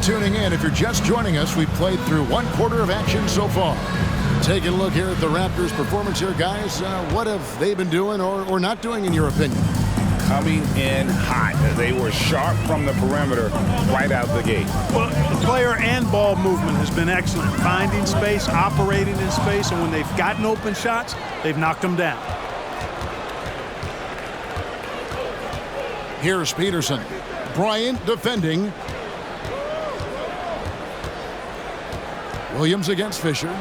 tuning in. If you're just joining us, we've played through one quarter of action so far. Taking a look here at the Raptors' performance here, guys. What have they been doing or not doing, in your opinion? Coming in hot. They were sharp from the perimeter right out the gate. Well, the player and ball movement has been excellent. Finding space, operating in space, and when they've gotten open shots, they've knocked them down. Here's Peterson. Bryant defending. Williams against Fisher.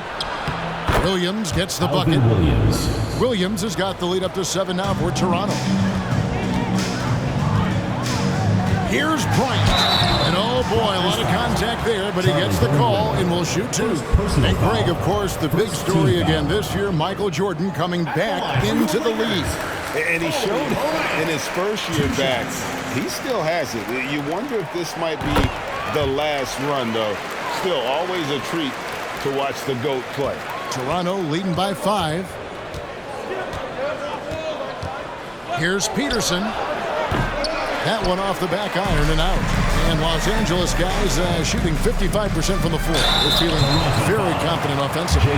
Williams gets the bucket. Williams has got the lead up to 7 now for Toronto. Here's Bryant. And oh boy, a lot of contact there, but he gets the call and will shoot 2. And Greg, of course, the big story again this year, Michael Jordan coming back into the league. And he showed in his first year back, he still has it. You wonder if this might be the last run, though. Still, always a treat to watch the GOAT play. Toronto leading by 5. Here's Peterson. That one off the back iron and out. And Los Angeles guys shooting 55% from the floor. They're feeling very confident offensively.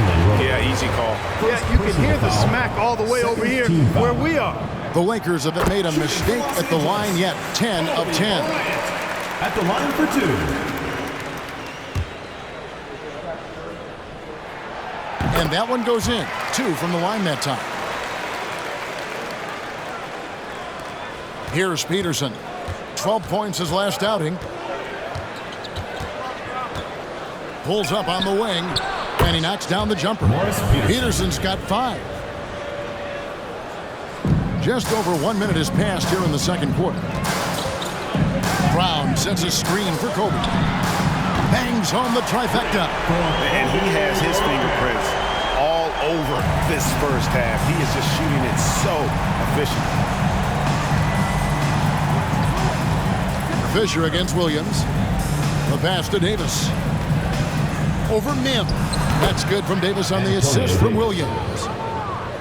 Yeah, easy call. Yeah, you can hear the smack all the way over here where we are. The Lakers haven't made a mistake at the line yet. 10 of 10. At the line for 2. And that one goes in. 2 from the line that time. Here's Peterson. 12 points his last outing. Pulls up on the wing. And he knocks down the jumper. Peterson's got 5. Just over 1 minute has passed here in the second quarter. Brown sets a screen for Kobe. Bangs home the trifecta. And he has his fingerprints all over this first half. He is just shooting it so efficient. Fisher against Williams. The pass to Davis. Over Mim. That's good from Davis on the assist from Williams.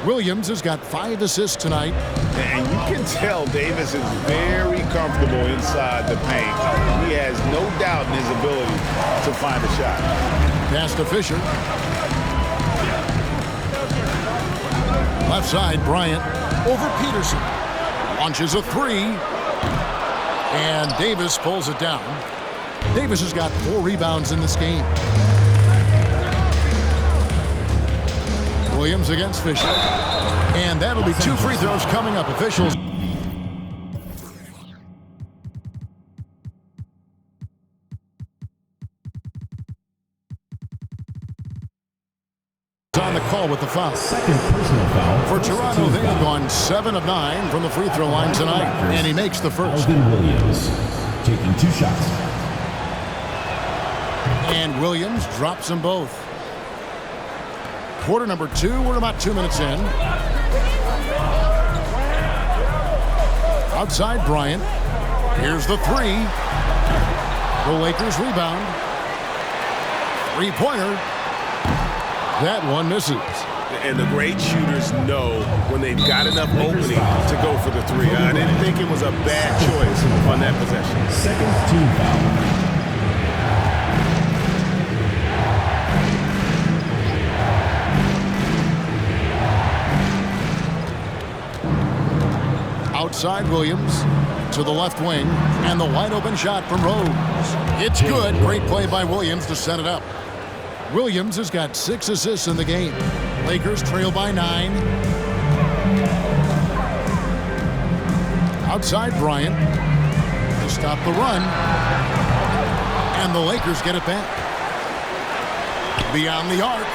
Williams has got 5 assists tonight. And you can tell Davis is very comfortable inside the paint. He has no doubt in his ability to find a shot. Pass to Fisher. Left side, Bryant. Over Peterson. Launches a 3. And Davis pulls it down. Davis has got 4 rebounds in this game. Williams against Fisher. And that'll be 2 free throws coming up. Officials. On the call with the foul. Second personal foul. For Toronto, they have gone 7 of 9 from the free throw line tonight. And he makes the first. Alvin Williams taking 2 shots. And Williams drops them both. Quarter number 2, we're about 2 minutes in. Outside Bryant. Here's the 3. The Lakers rebound. 3-pointer. That one misses. And the great shooters know when they've got enough opening to go for the 3. I didn't think it was a bad choice on that possession. Second team foul. Outside Williams to the left wing, and the wide open shot from Rose. It's good. Great play by Williams to set it up. Williams has got 6 assists in the game. Lakers trail by 9. Outside Bryant to stop the run, and the Lakers get it back. Beyond the arc.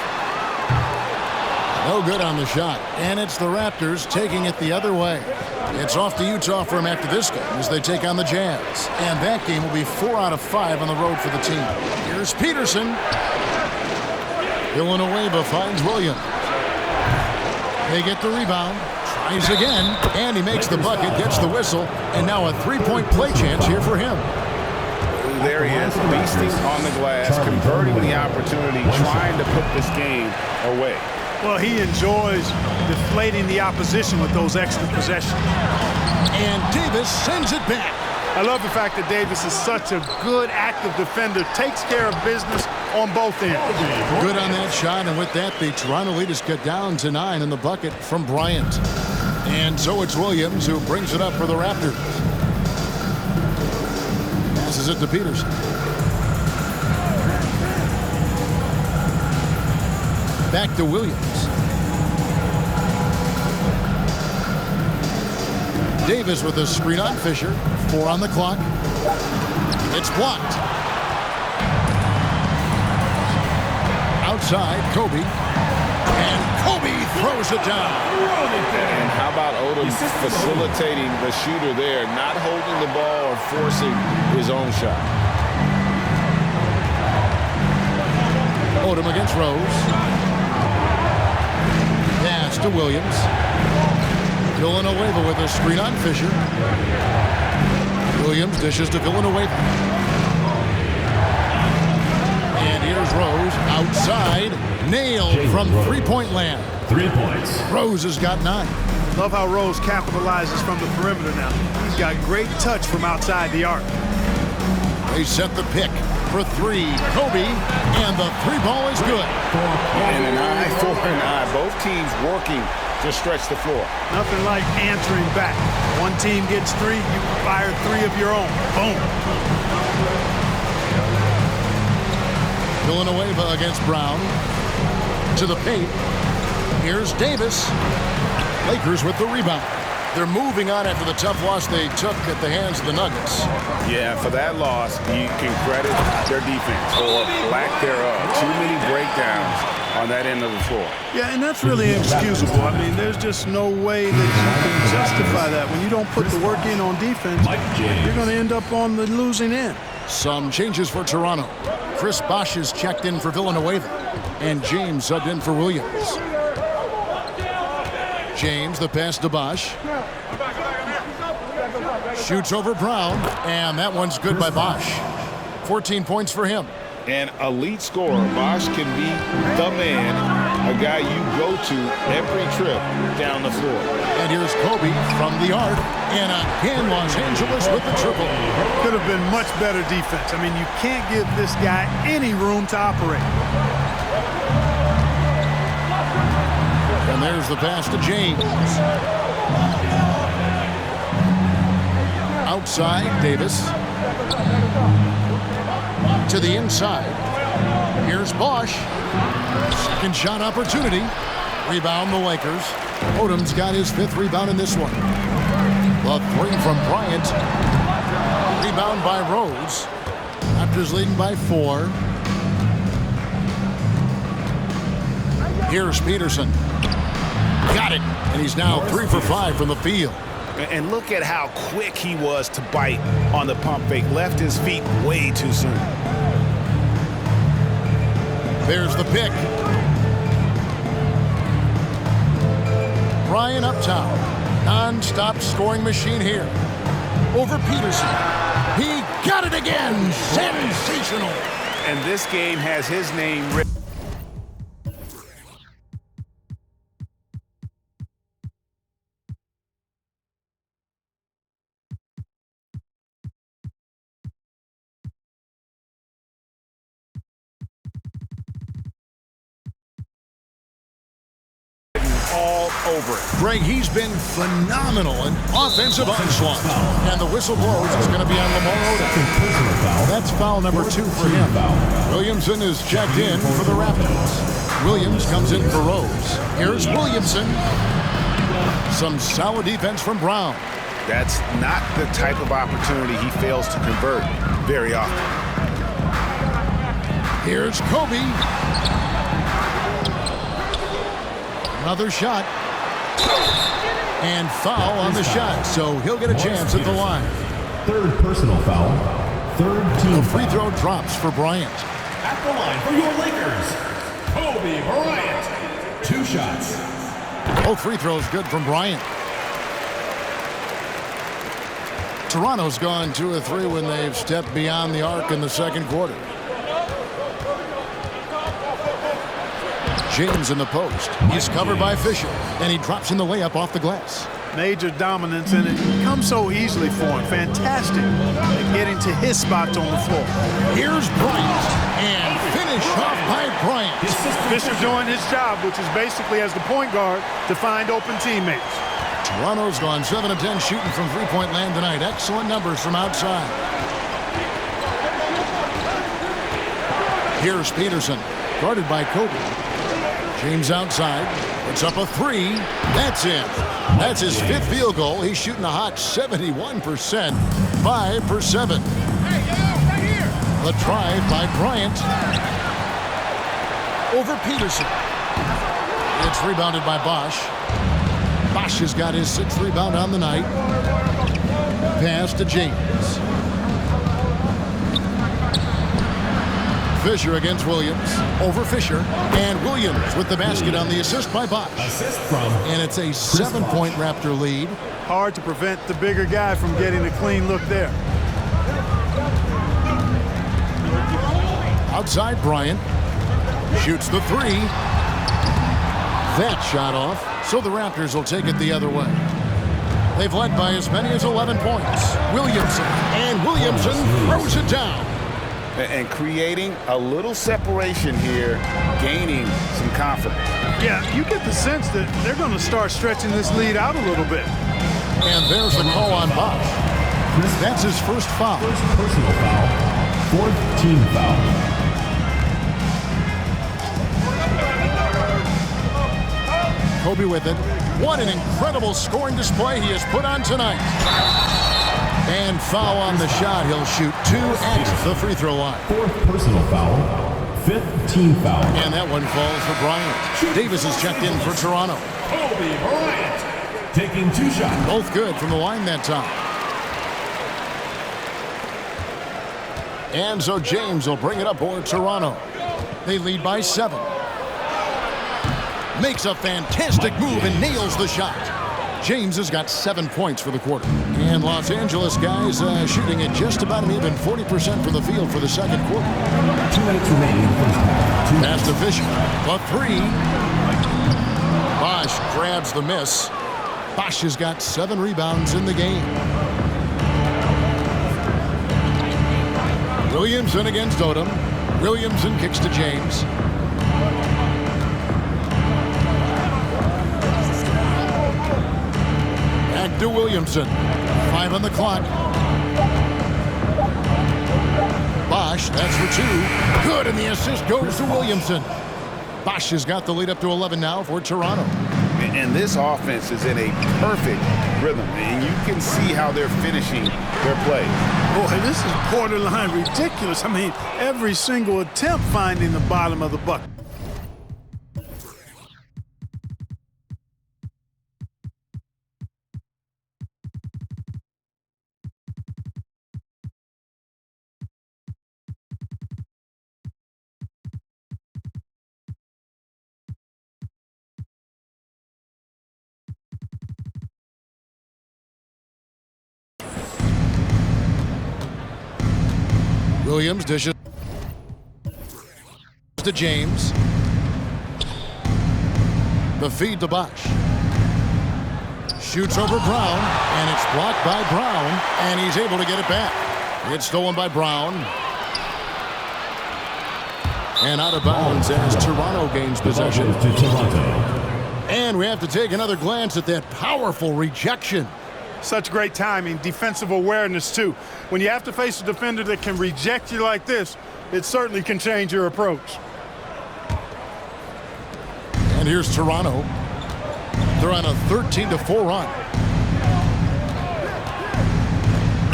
No good on the shot, and it's the Raptors taking it the other way. It's off to Utah for him after this game as they take on the Jazz. And that game will be 4 out of 5 on the road for the team. Here's Peterson. Villanueva finds Williams. They get the rebound. Tries again. And he makes the bucket, gets the whistle. And now a 3-point play chance here for him. There he is, feasting on the glass, converting the opportunity, trying to put this game away. Well, he enjoys deflating the opposition with those extra possessions. And Davis sends it back. I love the fact that Davis is such a good, active defender, takes care of business on both ends. Good on that shot, and with that, the Toronto lead is cut down to 9 in the bucket from Bryant. And so it's Williams who brings it up for the Raptors. Passes it to Peterson. Back to Williams. Davis with a screen on Fisher. 4 on the clock. It's blocked. Outside, Kobe. And Kobe throws it down. And how about Odom facilitating the shooter there, not holding the ball or forcing his own shot. Odom against Rose. Pass to Williams. Villanueva with a screen on Fisher. Williams dishes to Villanueva. And here's Rose outside. Nailed from three-point land. 3 points. Rose has got 9. Love how Rose capitalizes from the perimeter now. He's got great touch from outside the arc. They set the pick for 3. Kobe, and the 3 ball is good. And an eye for an eye. Both teams working to stretch the floor. Nothing like answering back. One team gets 3, you fire 3 of your own. Boom. Villanueva against Brown. To the paint. Here's Davis. Lakers with the rebound. They're moving on after the tough loss they took at the hands of the Nuggets. Yeah, for that loss, you can credit their defense or lack thereof. Too many breakdowns on that end of the floor. Yeah, and that's really inexcusable. I mean, there's just no way that you can justify that. When you don't put the work in on defense, you're going to end up on the losing end. Some changes for Toronto. Chris Bosh is checked in for Villanueva, and James subbed in for Williams. James, the pass to Bosh. Shoots over Brown, and that one's good by Bosh. 14 points for him. An elite scorer. Bosh can be the man, a guy you go to every trip down the floor. And here's Kobe from the arc, and again Los Angeles with the triple. Could have been much better defense. I mean, you can't give this guy any room to operate. And there's the pass to James. Outside, Davis. To the inside. Here's Bosh. Second shot opportunity. Rebound the Lakers. Odom's got his 5th rebound in this one. The 3 from Bryant. Rebound by Rose. Raptors leading by 4. Here's Peterson. Got it. And he's now 3 for 5 from the field. And look at how quick he was to bite on the pump fake. Left his feet way too soon. There's the pick. Bryant up top. Non-stop scoring machine here. Over Peterson. He got it again. Sensational. And this game has his name written. All over it. Greg, he's been phenomenal in offensive onslaught. And the whistle blows. It's going to be on Lamar Odom. That's foul number 2 for him. Williamson is checked in for the Raptors. Williams comes in for Rose. Here's Williamson. Some solid defense from Brown. That's not the type of opportunity he fails to convert very often. Here's Kobe. Another shot. And foul on the shot, so he'll get a chance at the line. 3rd personal foul. 3rd team The free foul. throw drops for Bryant. At the line for your Lakers, Kobe Bryant. 2 shots. Both free throws good from Bryant. Toronto's gone 2 of 3 when they've stepped beyond the arc in the second quarter. James in the post. He's covered by Fisher, and he drops in the layup off the glass. Major dominance, and it comes so easily for him. Fantastic at getting to his spots on the floor. Here's Bryant, and finish off by Bryant. Fisher doing his job, which is basically as the point guard to find open teammates. Toronto's gone 7 of 10 shooting from three-point land tonight. Excellent numbers from outside. Here's Peterson, guarded by Kobe. James outside, puts up a three. That's in. That's his 5th field goal. He's shooting a hot 71%. 5 for 7. The drive by Bryant. Over Peterson. It's rebounded by Bosch. Bosch has got his 6th rebound on the night. Pass to James. Fisher against Williams. Over Fisher. And Williams with the basket on the assist by Bosch. Assist from. And it's a 7-point Raptor lead. Hard to prevent the bigger guy from getting a clean look there. Outside Bryant. Shoots the three. That shot off. So the Raptors will take it the other way. They've led by as many as 11 points. Williamson. And Williamson throws it down. And creating a little separation here, gaining some confidence. Yeah, you get the sense that they're going to start stretching this lead out a little bit. And there's the call on Bosch. That's his first foul. First personal foul. 4th team foul. Kobe with it. What an incredible scoring display he has put on tonight. And foul on the shot. He'll shoot 2 at the free throw line. 4th personal foul. 5th team foul. And that one falls for Bryant. Davis is checked in for Toronto. Kobe Bryant taking 2 shots. Both good from the line that time. And so James will bring it up for Toronto. They lead by 7. Makes a fantastic move and nails the shot. James has got 7 points for the quarter. And Los Angeles guys shooting at just about an even 40% from the field for the second quarter. 2 minutes remaining in the first half. Pass to Fisher. A three. Bosch grabs the miss. Bosch has got 7 rebounds in the game. Williamson against Odom. Williamson kicks to James. Back to Williamson. 5 on the clock. Bosch, that's for 2. Good, and the assist goes to Williamson. Bosch has got the lead up to 11 now for Toronto. And this offense is in a perfect rhythm, and you can see how they're finishing their play. Boy, this is borderline ridiculous. I mean, every single attempt finding the bottom of the bucket. Williams dishes to James. The feed to Bosch. Shoots over Brown, and it's blocked by Brown, and he's able to get it back. It's stolen by Brown. And out of bounds as Toronto gains possession. And we have to take another glance at that powerful rejection. Such great timing, defensive awareness, too. When you have to face a defender that can reject you like this, it certainly can change your approach. And here's Toronto. They're on a 13-4 run.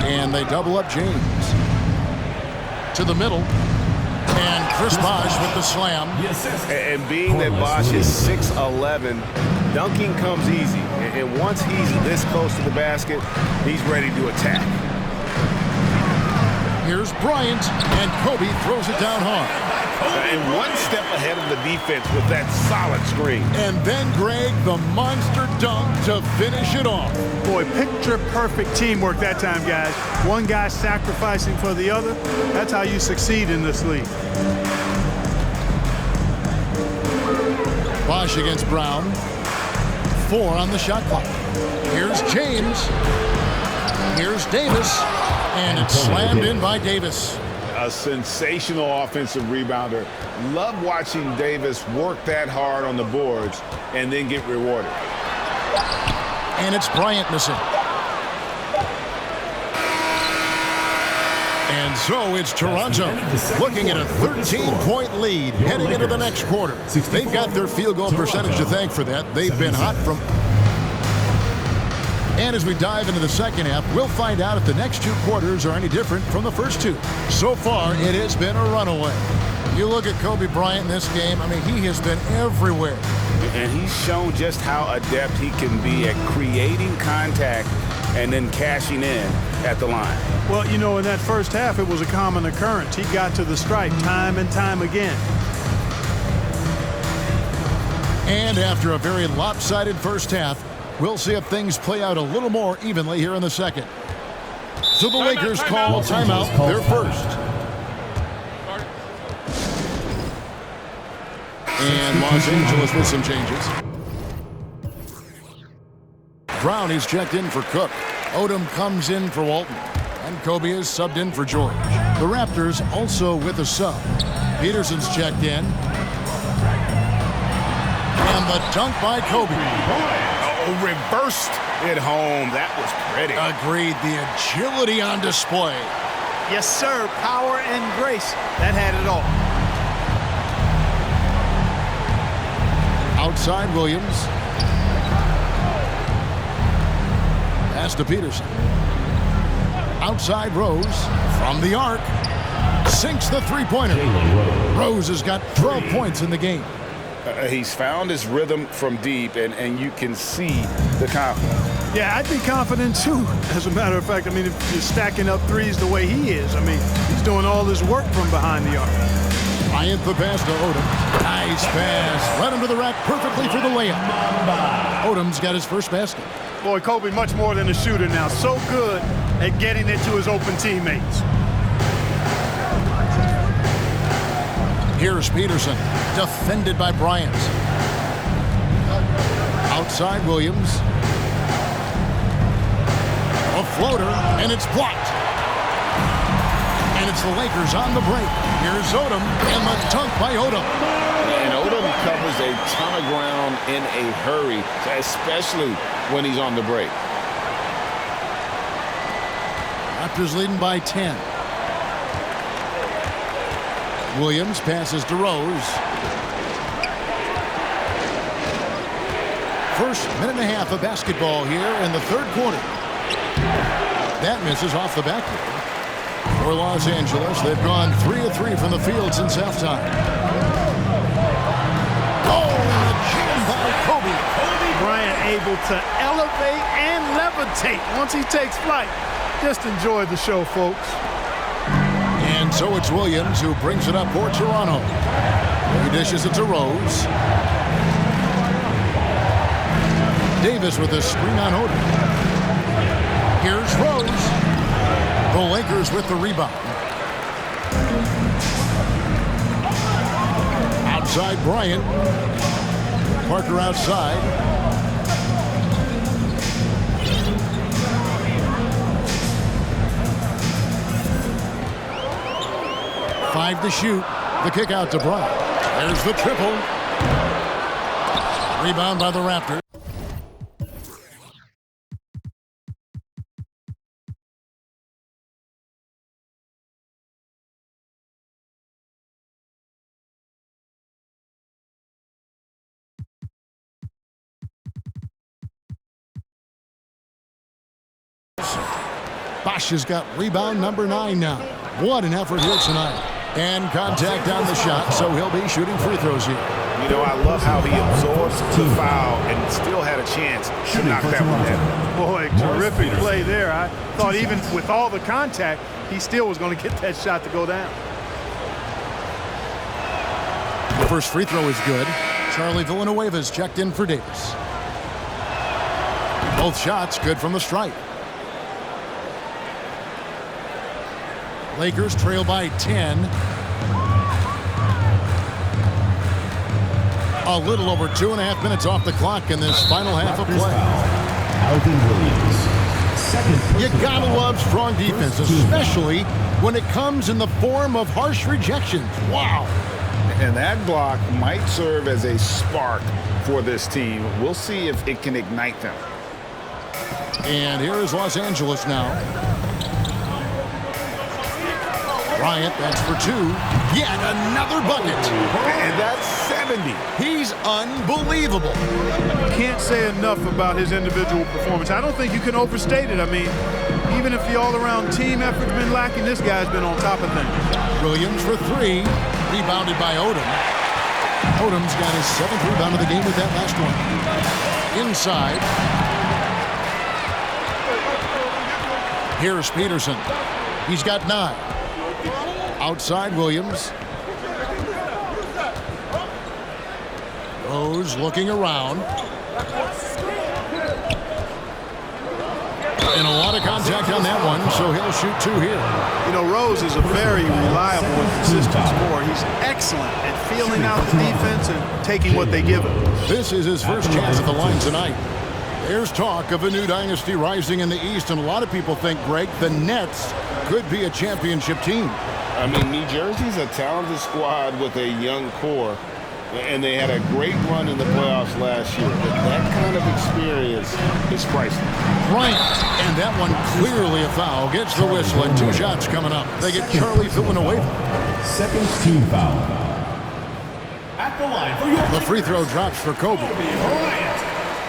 And they double up James. To the middle. And Chris Bosch with the slam. And being that Bosch is 6'11", dunking comes easy. And once he's this close to the basket, he's ready to attack. Here's Bryant, and Kobe throws it down hard. And one step ahead of the defense with that solid screen. And then Greg, the monster dunk to finish it off. Boy, picture-perfect teamwork that time, guys. One guy sacrificing for the other. That's how you succeed in this league. Bosch against Brown. 4 on the shot clock. Here's James. Here's Davis. And it's slammed in by Davis. A sensational offensive rebounder. Love watching Davis work that hard on the boards and then get rewarded. And it's Bryant missing. And so it's Toronto looking at a 13-point lead heading into the next quarter. They've got their field goal percentage to thank for that. They've been hot from... And as we dive into the second half, we'll find out if the next two quarters are any different from the first two. So far, it has been a runaway. You look at Kobe Bryant in this game, I mean, he has been everywhere. And he's shown just how adept he can be at creating contact and then cashing in at the line. Well, you know, in that first half, it was a common occurrence. He got to the stripe time and time again. And after a very lopsided first half, we'll see if things play out a little more evenly here in the second. So the Lakers call timeout, their first. And Los Angeles with some changes. Brown is checked in for Cook. Odom comes in for Walton. And Kobe is subbed in for George. The Raptors also with a sub. Peterson's checked in. And the dunk by Kobe. Oh, reversed it home. That was pretty. Agreed. The agility on display. Yes, sir. Power and grace. That had it all. Outside Williams. Pass to Peterson. Outside Rose. From the arc. Sinks the three-pointer. Rose has got 12 points in the game. He's found his rhythm from deep, and you can see the confidence. Yeah, I'd be confident, too. As a matter of fact, I mean, if you're stacking up threes the way he is, I mean, he's doing all this work from behind the arc. Bryant the pass to Odom. Nice pass. Led him to the rack perfectly for the layup. Odom's got his first basket. Boy, Kobe much more than a shooter now. So good at getting it to his open teammates. Here's Peterson, defended by Bryant. Outside Williams. A floater, and it's blocked. And it's the Lakers on the break. Here's Odom, and the dunk by Odom. And Odom covers a ton of ground in a hurry, especially when he's on the break. Raptors leading by 10. Williams passes to Rose. First minute and a half of basketball here in the third quarter. That misses off the backboard. For Los Angeles, they've gone 3 of 3 from the field since halftime. Oh, and a jam by Kobe. Bryant able to elevate and levitate once he takes flight. Just enjoy the show, folks. And so it's Williams who brings it up for Toronto. He dishes it to Rose. Davis with a screen on Odom. Here's Rose. The Lakers with the rebound. Outside Bryant. Parker outside. Five to shoot. The kick out to Bryant. There's the triple. Rebound by the Raptors. Bosch has got rebound number 9 now. What an effort here tonight. And contact on the shot, so he'll be shooting free throws here. You know, I love how he absorbs the foul and still had a chance to knock that one down. Boy, terrific play there. I thought even with all the contact, he still was going to get that shot to go down. The first free throw is good. Charlie Villanueva's checked in for Davis. Both shots good from the stripe. Lakers trail by 10. A little over 2.5 minutes off the clock in this final half of play. Calvin Williams. Second. You gotta love strong defense, especially when it comes in the form of harsh rejections. Wow. And that block might serve as a spark for this team. We'll see if it can ignite them. And here is Los Angeles now. Bryant, that's for two. Yet another bucket. And that's 70. He's unbelievable. Can't say enough about his individual performance. I don't think you can overstate it. I mean, even if the all-around team effort's been lacking, this guy's been on top of things. Williams for three. Rebounded by Odom. Odom's got his 7th rebound of the game with that last one. Inside. Here's Peterson. He's got 9. Outside Williams. Rose looking around. And a lot of contact on that one, so he'll shoot 2 here. You know, Rose is a very reliable and consistent scorer. He's excellent at feeling out the defense and taking what they give him. This is his first chance at the line tonight. There's talk of a new dynasty rising in the East, and a lot of people think, Greg, the Nets could be a championship team. I mean, New Jersey's a talented squad with a young core, and they had a great run in the playoffs last year. But that kind of experience is priceless. Bryant, and that one clearly a foul. Gets the whistle, and 2 shots coming up. They get Charlie Villanueva. Second team foul. At the line for your The free throw drops for Kobe. Bryant.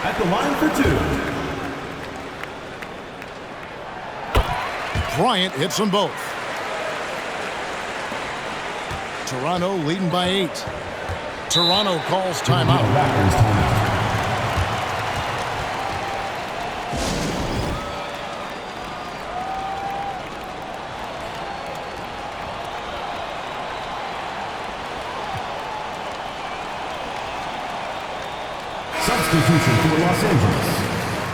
At the line for 2. Bryant hits them both. Toronto leading by 8. Toronto calls timeout. Raptors timeout. Substitution for Los Angeles.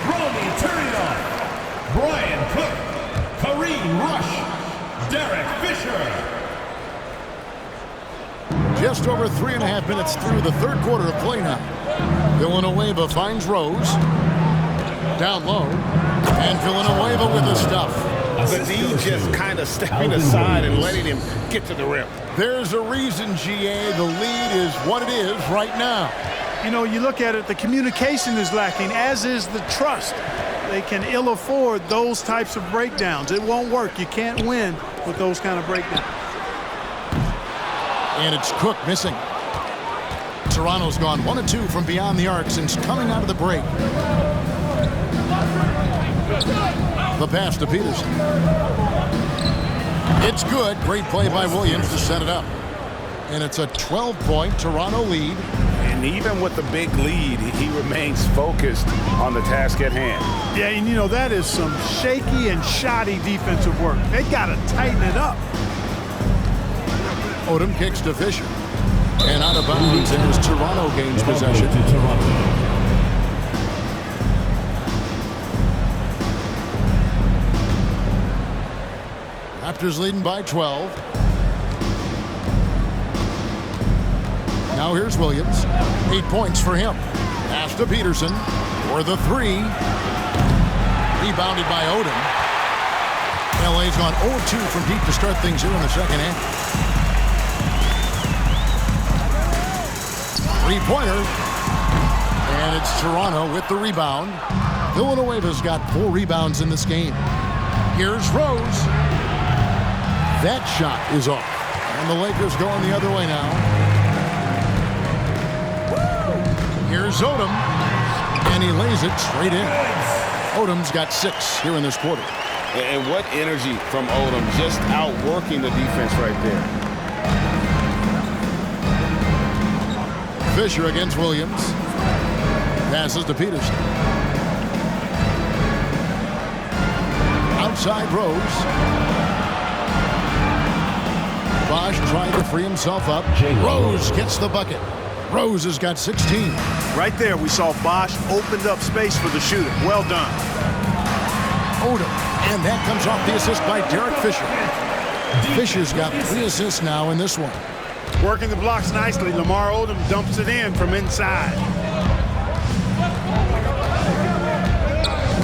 Romy Turner, Brian Cook, Kareem Rush, Derek Fisher. Just over 3.5 minutes through the 3rd quarter of play now. Villanueva finds Rose. Down low. And Villanueva with the stuff. The D just kind of stepping aside and letting him get to the rim. There's a reason, GA. The lead is what it is right now. You know, you look at it, the communication is lacking, as is the trust. They can ill afford those types of breakdowns. It won't work. You can't win with those kind of breakdowns. And it's Cook missing. Toronto's gone 1 of 2 from beyond the arc since coming out of the break. The pass to Peterson. It's good. Great play by Williams to set it up. And it's a 12-point Toronto lead. And even with the big lead, he remains focused on the task at hand. Yeah, and you know, that is some shaky and shoddy defensive work. They got to tighten it up. Odom kicks to Fisher. And out of bounds as Toronto gains possession. To Toronto. Raptors leading by 12. Now here's Williams. 8 points for him. Pass to Peterson for the 3. Rebounded by Odom. LA's gone 0-2 from deep to start things here in the second half. 3-pointer. And it's Toronto with the rebound. Villanueva's got 4 rebounds in this game. Here's Rose. That shot is off. And the Lakers going the other way now. Here's Odom. And he lays it straight in. Odom's got 6 here in this quarter. And what energy from Odom, just outworking the defense right there. Fisher against Williams. Passes to Peterson. Outside Rose. Bosh trying to free himself up. Rose gets the bucket. Rose has got 16. Right there, we saw Bosh opened up space for the shooter. Well done. Odom. And that comes off the assist by Derek Fisher. Fisher's got 3 assists now in this one. Working the blocks nicely. Lamar Odom dumps it in from inside.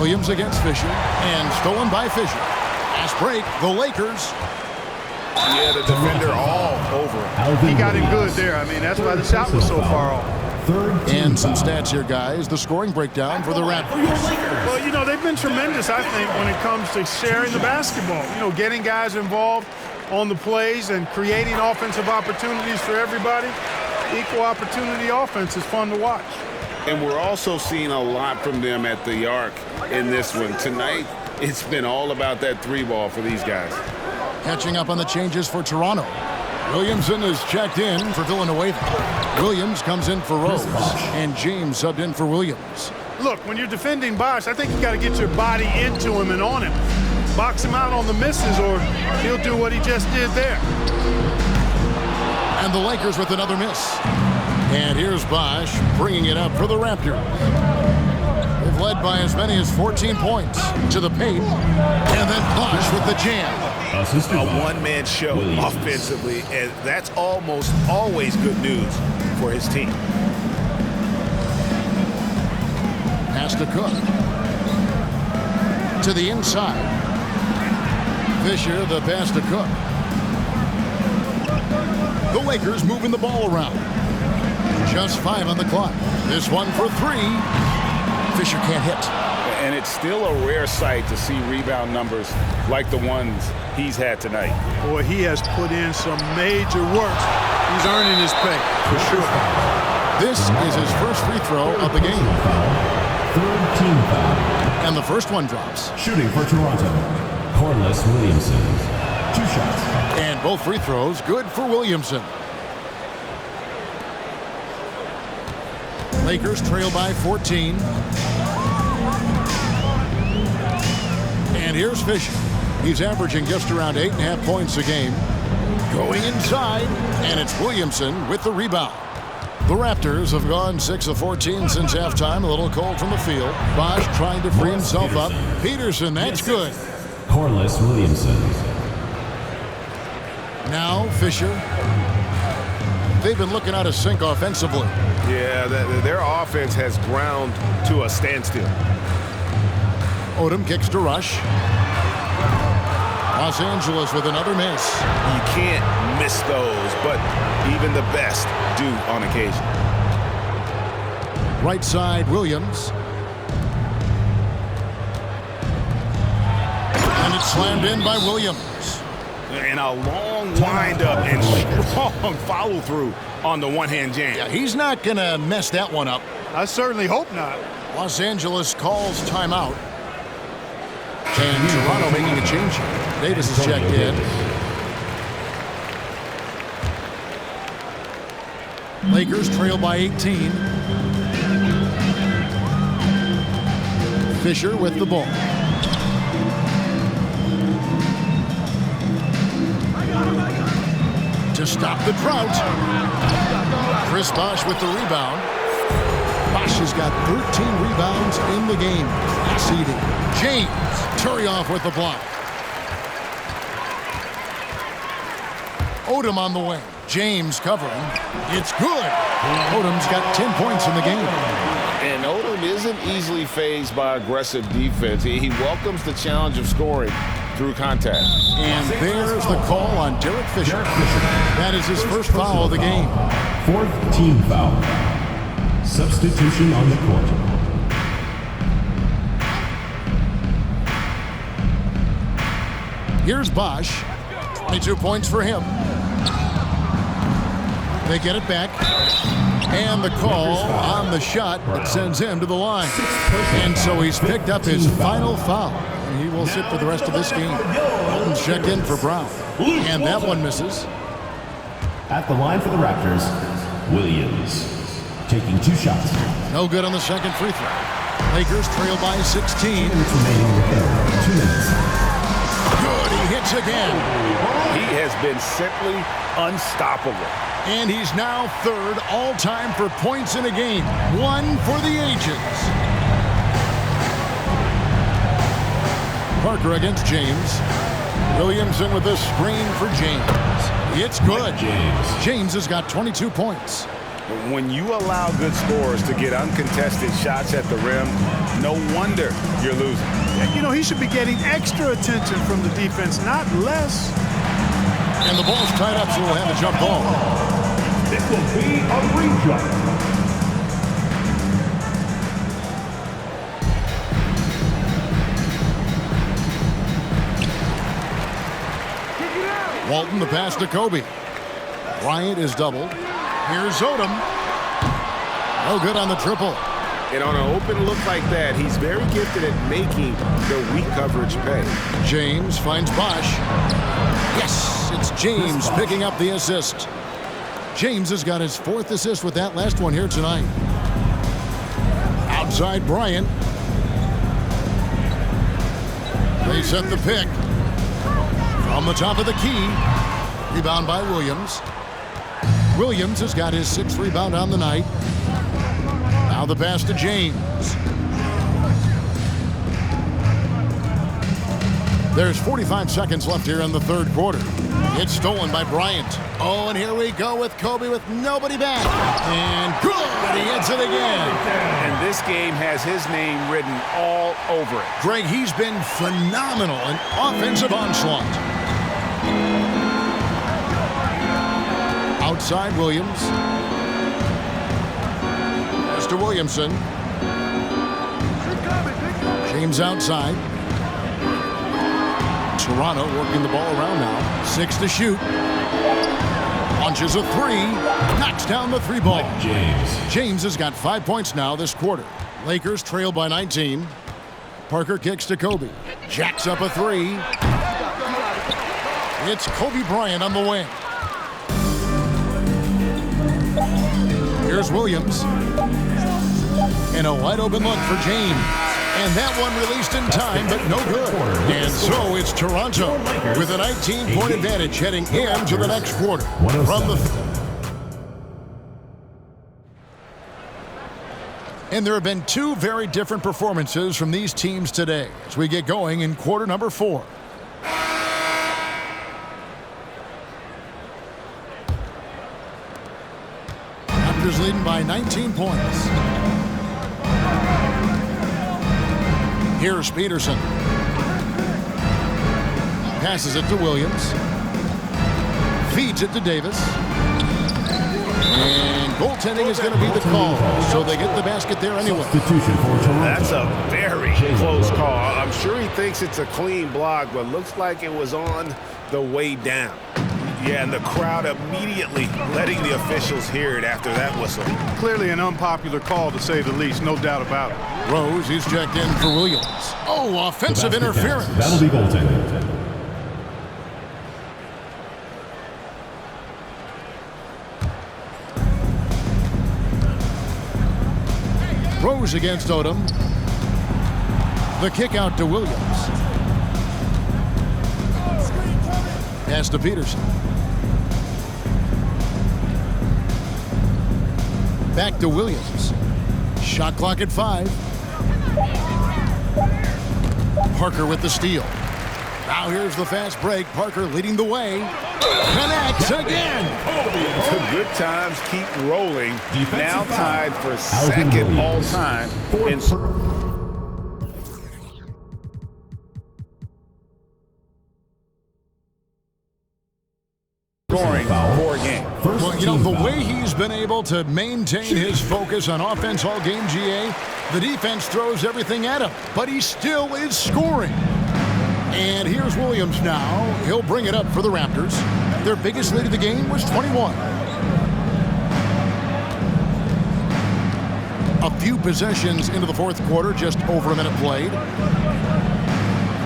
Williams against Fisher, and stolen by Fisher. Fast break, the Lakers. Yeah, the defender all over him. He got him good there. I mean, that's why the shot was so far off. And some stats here, guys. The scoring breakdown for the Raptors. Well, you know, they've been tremendous, I think, when it comes to sharing the basketball. You know, getting guys involved on the plays and creating offensive opportunities for everybody. Equal opportunity offense is fun to watch. And we're also seeing a lot from them at the arc in this one. Tonight, it's been all about that three ball for these guys. Catching up on the changes for Toronto. Williamson is checked in for Villanueva. Williams comes in for Rose, and James subbed in for Williams. Look, when you're defending Bosh, I think you got to get your body into him and on him. Box him out on the misses, or he'll do what he just did there. And the Lakers with another miss. And here's Bosh bringing it up for the Raptors. They've led by as many as 14 points to the paint. And then Bosh with the jam. A one-man show offensively, and that's almost always good news for his team. Pass to Cook. To the inside. Fisher, the pass to Cook. The Lakers moving the ball around. Just 5 on the clock. This one for 3. Fisher can't hit. And it's still a rare sight to see rebound numbers like the ones he's had tonight. Boy, he has put in some major work. He's earning his pay, for sure. This is his first free throw of the game. Third team foul. And the first one drops. Shooting for Toronto, Corliss Williamson. 2 shots. And both free throws good for Williamson. Lakers trail by 14. And here's Fisher. He's averaging just around 8.5 points a game. Going inside, and it's Williamson with the rebound. The Raptors have gone 6 of 14 since halftime. A little cold from the field. Bosh trying to free himself up. Peterson, that's good. Corliss Williamson. Now Fisher. They've been looking out of sync offensively. Yeah, their offense has ground to a standstill. Odom kicks to Rush. Los Angeles with another miss. You can't miss those, but even the best do on occasion. Right side, Williams. And it's slammed in by Williams. And a long windup and strong follow-through on the one-hand jam. Yeah, he's not going to mess that one up. I certainly hope not. Los Angeles calls timeout. And Toronto making a change here. Davis is checked in. Lakers trail by 18. Fisher with the ball. To stop the drought. Chris Bosh with the rebound. Bosh has got 13 rebounds in the game. Exceeding. James Turioff with the block. Odom on the wing. James covering. It's good. Odom's got 10 points in the game. And Odom isn't easily fazed by aggressive defense. He welcomes the challenge of scoring through contact. And there's the call on Derek Fisher. That is his first foul of the game. 4th team foul. Substitution on the court. Here's Bosh. 22 points for him. They get it back. And the call on the shot that sends him to the line. And so he's picked up his final foul. And he will sit for the rest of this game. Milton's checked in for Brown. And that one misses. At the line for the Raptors, Williams. Taking 2 shots. No good on the second free throw. Lakers trail by 16. 2 minutes remaining in the third. 2 minutes. Good, he hits again. He has been simply unstoppable. And he's now 3rd all-time for points in a game. 1 for the ages. Parker against James. Williamson with a screen for James. It's good. James has got 22 points. When you allow good scorers to get uncontested shots at the rim, no wonder you're losing. You know, he should be getting extra attention from the defense, not less. And the ball's tied up, so we'll have a jump ball. This will be a rejump. Walton, the pass to Kobe. Bryant is doubled. Here's Odom. No good on the triple. And on an open look like that, he's very gifted at making the weak coverage pay. James finds Bosch. Yes, it's James picking up the assist. James has got his 4th assist with that last one here tonight. Outside Bryant. They set the pick. From the top of the key. Rebound by Williams. Williams has got his 6th rebound on the night. Now the pass to James. There's 45 seconds left here in the 3rd quarter. It's stolen by Bryant. Oh, and here we go with Kobe with nobody back. And good, and he hits it again. And this game has his name written all over it. Greg, he's been phenomenal in offensive onslaught. Outside Williams. Mr. Williamson. James outside. Toronto working the ball around now. 6 to shoot. Launches a 3. Knocks down the 3 ball. James has got 5 points now this quarter. Lakers trail by 19. Parker kicks to Kobe. Jacks up a 3. It's Kobe Bryant on the wing. Here's Williams. And a wide open look for James. And that one released in time, but no good. And so it's Toronto with a 19-point advantage heading into the next quarter. From and there have been 2 very different performances from these teams today as we get going in quarter number 4. Raptors leading by 19 points. Here's Peterson. Passes it to Williams. Feeds it to Davis. And goaltending is going to be the call. So they get the basket there anyway. That's a very close call. I'm sure he thinks it's a clean block, but looks like it was on the way down. Yeah, and the crowd immediately letting the officials hear it after that whistle. Clearly an unpopular call, to say the least, no doubt about it. Rose, he's checked in for Williams. Oh, offensive interference. That'll be goaltending. Rose against Odom. The kick out to Williams. Pass to Peterson. Back to Williams. Shot clock at 5. Parker with the steal. Now here's the fast break. Parker leading the way. Connects again. The good times keep rolling. Now tied for 2nd all time. Scoring for a game. Well, you know, the way he's been able to maintain his focus on offense all game, GA, the defense throws everything at him, but he still is scoring. And here's Williams now. He'll bring it up for the Raptors. Their biggest lead of the game was 21. A few possessions into the 4th quarter, just over a minute played.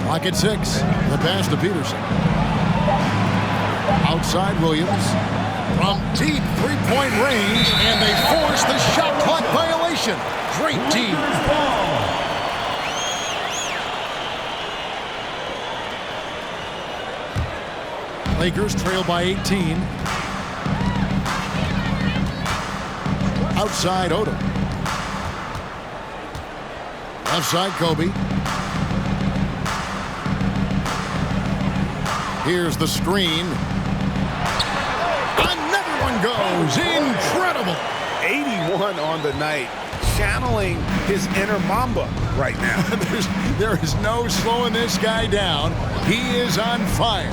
Clock at 6. The pass to Peterson. Outside Williams. From deep 3-point range, and they force the shot clock violation. Great team. Lakers trail by 18. Outside Odom. Left side Kobe. Here's the screen. Another one goes. Incredible. run on the night, channeling his inner Mamba right now. There is no slowing this guy down. He is on fire.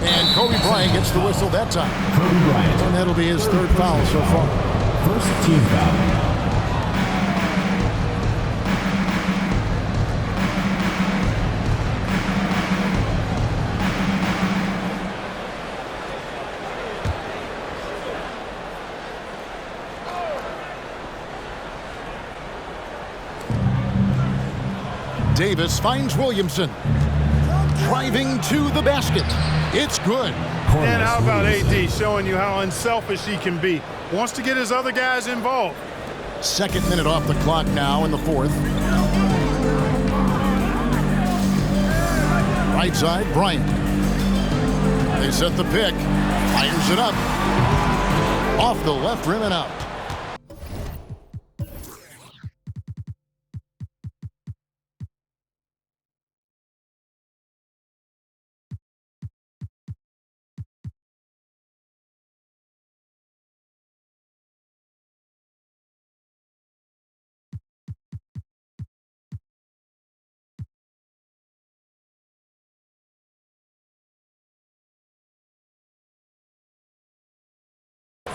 And Kobe Bryant gets the whistle that time. Kobe Bryant. And that'll be his third foul so far. First team foul. Davis finds Williamson. Driving to the basket. It's good. And how about AD showing you how unselfish he can be? Wants to get his other guys involved. Second minute off the clock now in the fourth. Right side, Bryant. They set the pick. Fires it up. Off the left rim and out.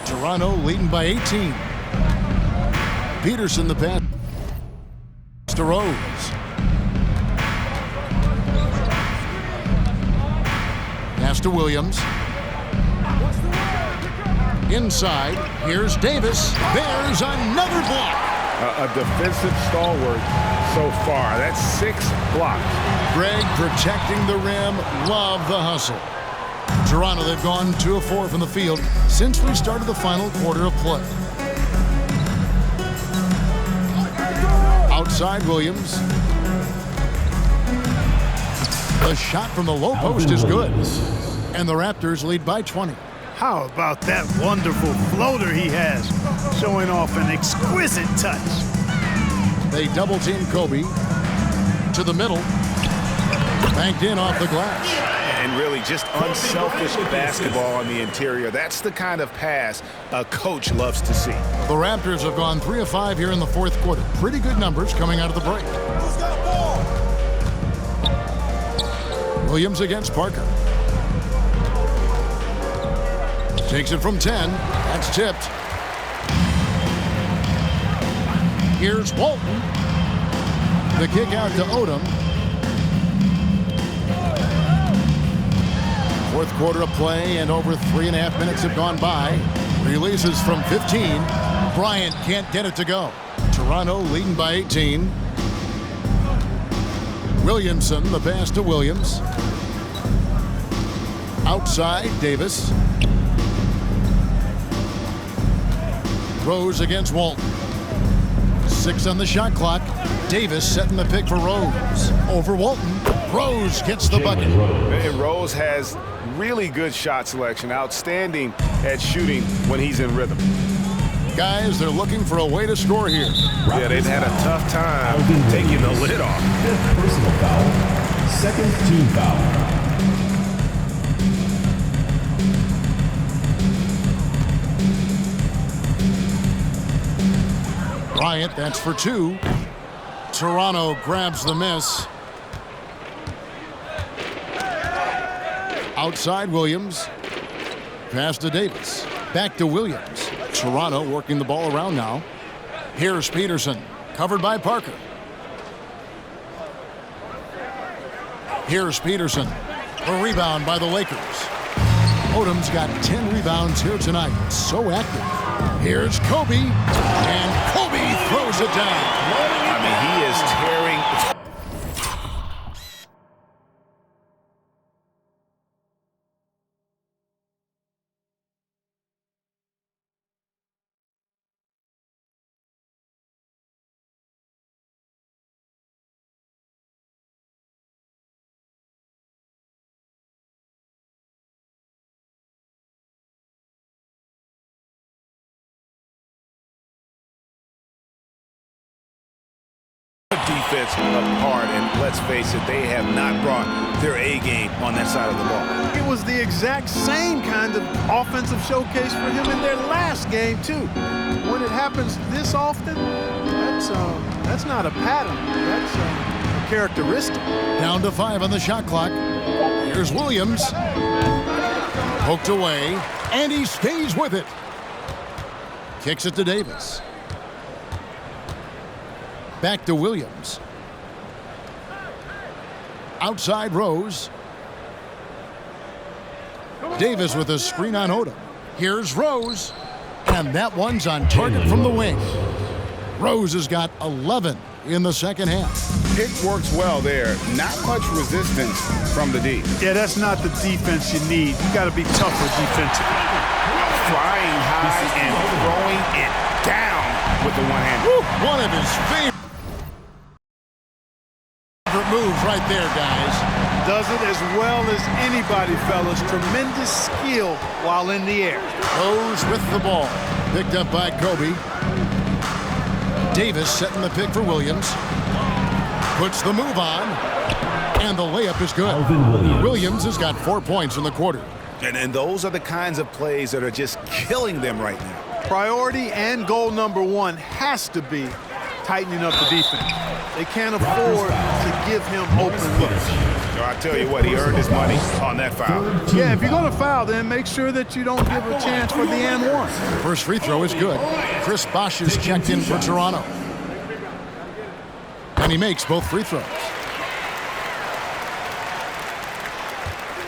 Toronto leading by 18. Peterson the pass to Rose. Pass to Williams. Inside, here's Davis. There's another block. A defensive stalwart so far. That's 6 blocks. Greg protecting the rim. Love the hustle. Toronto, they've gone 2 of 4 from the field since we started the final quarter of play. Outside Williams. The shot from the low post is good. And the Raptors lead by 20. How about that wonderful floater he has, showing off an exquisite touch. They double team Kobe to the middle. Banked in off the glass. And really just unselfish basketball on the interior. That's the kind of pass a coach loves to see. The Raptors have gone 3 of 5 here in the fourth quarter. Pretty good numbers coming out of the break. Williams against Parker. Takes it from 10. That's tipped. Here's Walton. The kick out to Odom. Fourth quarter of play, and over 3.5 minutes have gone by. Releases from 15. Bryant can't get it to go. Toronto leading by 18. Williamson, the pass to Williams. Outside, Davis. Rose against Walton. 6 on the shot clock. Davis setting the pick for Rose. Over Walton. Rose gets the bucket. And Rose has really good shot selection. Outstanding at shooting when he's in rhythm. Guys, they're looking for a way to score here. Yeah, they've had a tough time taking the lid off. 5th personal foul. Second team foul. Bryant, that's for 2. Toronto grabs the miss. Outside Williams. Pass to Davis. Back to Williams. Toronto working the ball around now. Here's Peterson. Covered by Parker. Here's Peterson. A rebound by the Lakers. Odom's got 10 rebounds here tonight. So active. Here's Kobe. And Kobe throws it down. I mean, he is tearing. defense apart, and let's face it, they have not brought their A game on that side of the ball. It was the exact same kind of offensive showcase for him in their last game, too. When it happens this often, that's not a pattern. That's a characteristic. Down to 5 on the shot clock. Here's Williams. Poked away, and he stays with it. Kicks it to Davis. Back to Williams. Outside Rose. Davis with a screen on Odom. Here's Rose. And that one's on target from the wing. Rose has got 11 in the second half. Pick works well there. Not much resistance from the D. Yeah, that's not the defense you need. You got to be tougher defensively. Flying high and throwing it down with the one-hand. One of his favorite moves right there, guys. Does it as well as anybody, fellas. Tremendous skill while in the air. Rose with the ball. Picked up by Kobe. Davis setting the pick for Williams. Puts the move on. And the layup is good. Williams has got 4 points in the quarter. And those are the kinds of plays that are just killing them right now. Priority and goal number one has to be tightening up the defense. They can't afford to give him open looks. So I tell you what, he earned his money on that foul. Yeah, if you're going to foul, then make sure that you don't give a chance for the and one. First free throw is good. Chris Bosh is checked in for Toronto. And he makes both free throws.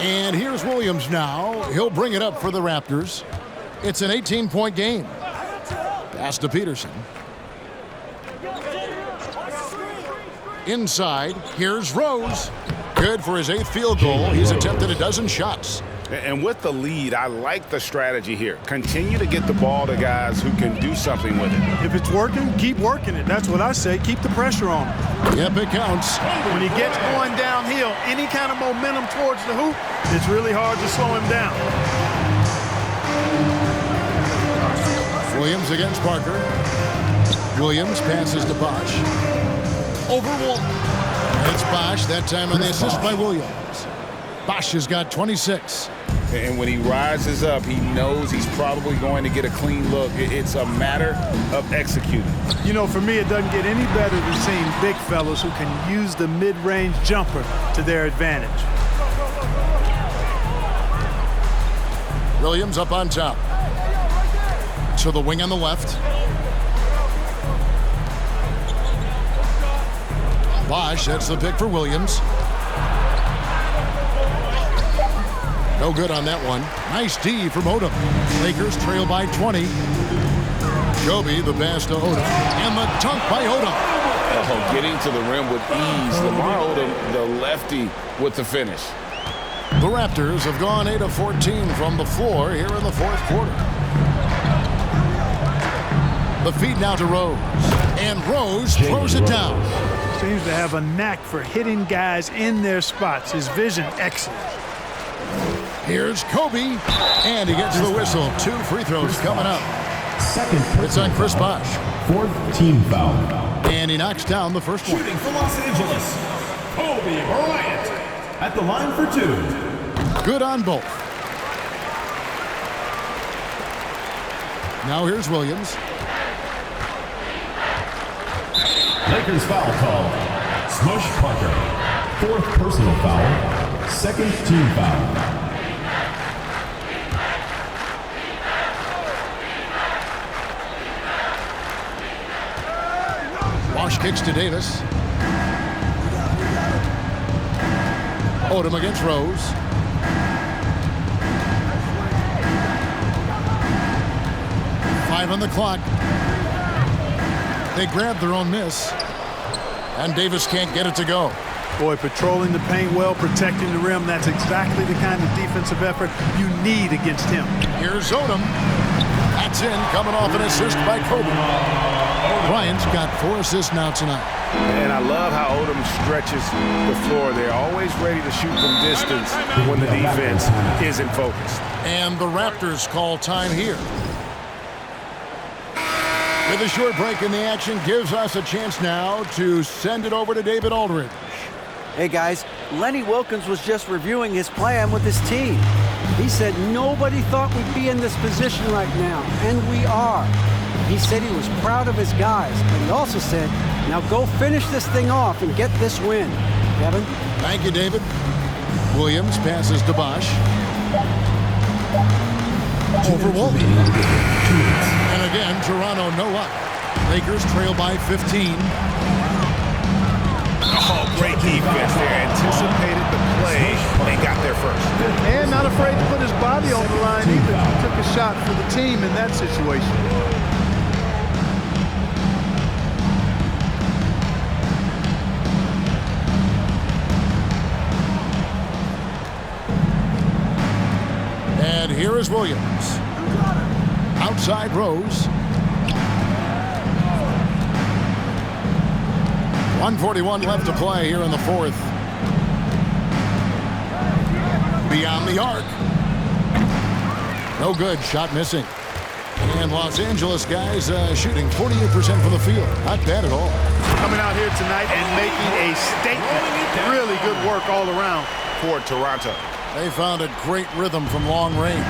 And here's Williams now. He'll bring it up for the Raptors. It's an 18-point game. Pass to Peterson. Inside, here's Rose. Good for his 8th field goal. He's attempted a dozen shots. And with the lead, I like the strategy here. Continue to get the ball to guys who can do something with it. If it's working, keep working it. That's what I say. Keep the pressure on him. Yep, it counts. When he gets going downhill, any kind of momentum towards the hoop, it's really hard to slow him down. Williams against Parker. Williams passes to Bosh. Over one. And it's Bosh, that time on the assist by Williams. Bosh has got 26. And when he rises up, he knows he's probably going to get a clean look. It's a matter of executing. You know, for me, it doesn't get any better than seeing big fellas who can use the mid-range jumper to their advantage. Williams up on top. To the wing on the left. Bosh, that's the pick for Williams. No good on that one. Nice D from Odom. Lakers trail by 20. Kobe, the pass to Odom. And the dunk by Odom. Oh, getting to the rim with ease. Lamar Odom, the lefty, with the finish. The Raptors have gone 8 of 14 from the floor here in the fourth quarter. The feed now to Rose. And Rose throws it down. Seems to have a knack for hitting guys in their spots. His vision, excellent. Here's Kobe, and he gets the whistle. 2 free throws coming up. It's on Chris Bosh. 4th team foul. And he knocks down the first one. Shooting for Los Angeles, Kobe Bryant at the line for 2. Good on both. Now here's Williams. Lakers foul call. Smush Parker. 4th personal foul. 2nd team foul. Bosh kicks to Davis. Odom against Rose. Five on the clock. They grab their own miss. And Davis can't get it to go. Boy, patrolling the paint well, protecting the rim, that's exactly the kind of defensive effort you need against him. Here's Odom. That's in, coming off an assist by Kobe. Bryant's got 4 assists now tonight. And I love how Odom stretches the floor. They're always ready to shoot from distance when the defense isn't focused. And the Raptors call time here. With a short break in the action, gives us a chance now to send it over to David Aldridge. Hey guys, Lenny Wilkens was just reviewing his plan with his team. He said nobody thought we'd be in this position right now, and we are. He said he was proud of his guys, but he also said, now go finish this thing off and get this win. Kevin? Thank you, David. Williams passes to Bosch. Over Walton. And again, Toronto no luck. Lakers trail by 15. Oh, great defense there. Anticipated the play and got there first. And not afraid to put his body on the line either. He took a shot for the team in that situation. And here is Williams. Outside Rose. 1:41 left to play here in the fourth. Beyond the arc. No good. Shot missing. And Los Angeles guys shooting 48% from the field. Not bad at all. Coming out here tonight and making a statement. Really good work all around For Toronto. They found a great rhythm from long range.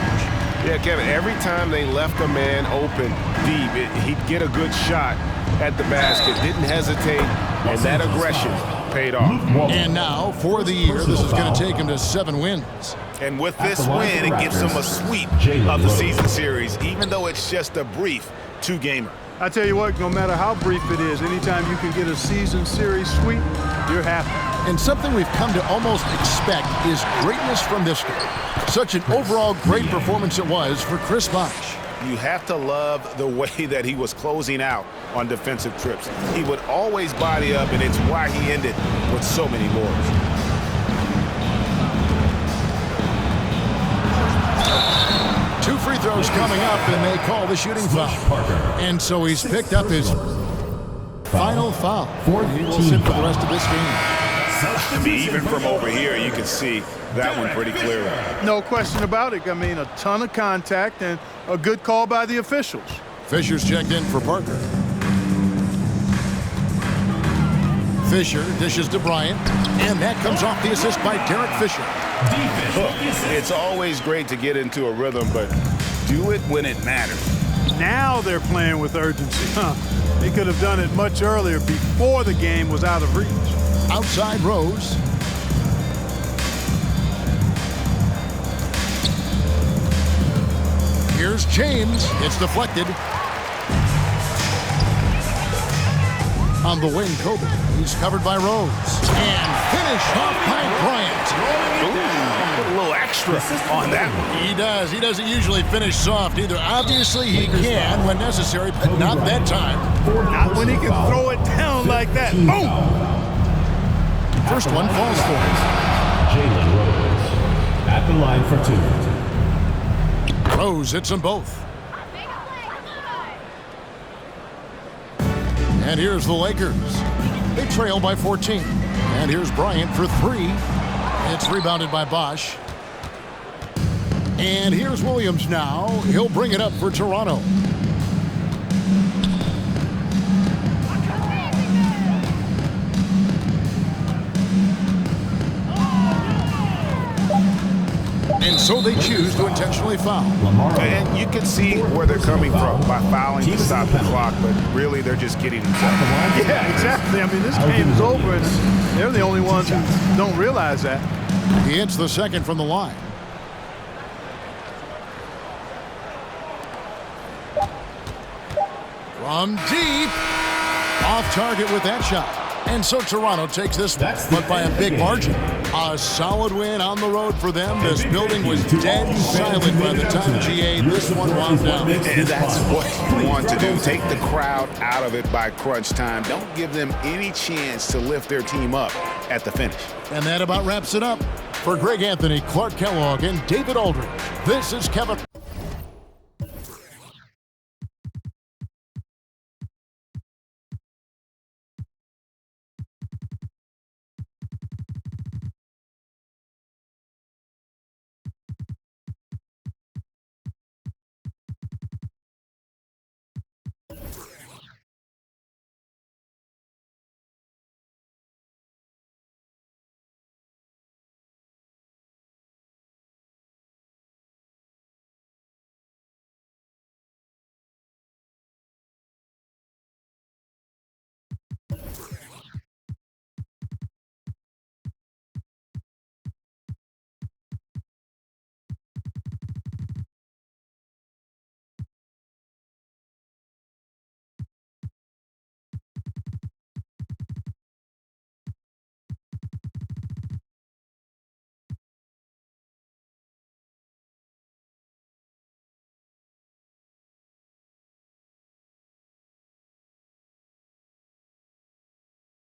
Yeah, Kevin, every time they left a man open deep, he'd get a good shot at the basket. Didn't hesitate, and that aggression paid off. And now, for the year, this is going to take him to 7 wins. And with this win, it gives them a sweep of the season series, even though it's just a brief 2-gamer. I tell you what, no matter how brief it is, anytime you can get a season series sweep, you're happy. And something we've come to almost expect is greatness from this guy. Such an overall great performance it was for Chris Bosh. You have to love the way that he was closing out on defensive trips. He would always body up, and it's why he ended with so many boards. Two free throws coming up, and they call the shooting foul. And so he's picked up his final foul. He will sit for the rest of this game. I mean, even from over here, you can see that one pretty clearly. No question about it. I mean, a ton of contact and a good call by the officials. Fisher's checked in for Parker. Fisher dishes to Bryant, and that comes off the assist by Derek Fisher. Look, it's always great to get into a rhythm, but do it when it matters. Now they're playing with urgency. They could have done it much earlier, before the game was out of reach. Outside Rose. Here's James. It's deflected. On the wing, Kobe. He's covered by Rose. And finished off by Bryant. Put a little extra on that one. He does. He doesn't usually finish soft either. Obviously, he can when necessary, but not that time. Not when he can throw it down like that. Boom! First one falls for him. Jalen Rose at the line for 2. Rose hits them both. And here's the Lakers. They trail by 14. And here's Bryant for 3. It's rebounded by Bosh. And here's Williams now. He'll bring it up for Toronto. And so they choose to intentionally foul. And you can see where they're coming from by fouling to stop the clock, but really they're just kidding themselves. Yeah, exactly. I mean, this game is over, and they're the only ones who don't realize that. He hits the second from the line. From deep. Off target with that shot. And so Toronto takes this one, but by a big margin. A solid win on the road for them. This building was dead silent by the time GA this one wound down. And that's what you want to do. Take the crowd out of it by crunch time. Don't give them any chance to lift their team up at the finish. And that about wraps it up. For Greg Anthony, Clark Kellogg, and David Aldridge, this is Kevin.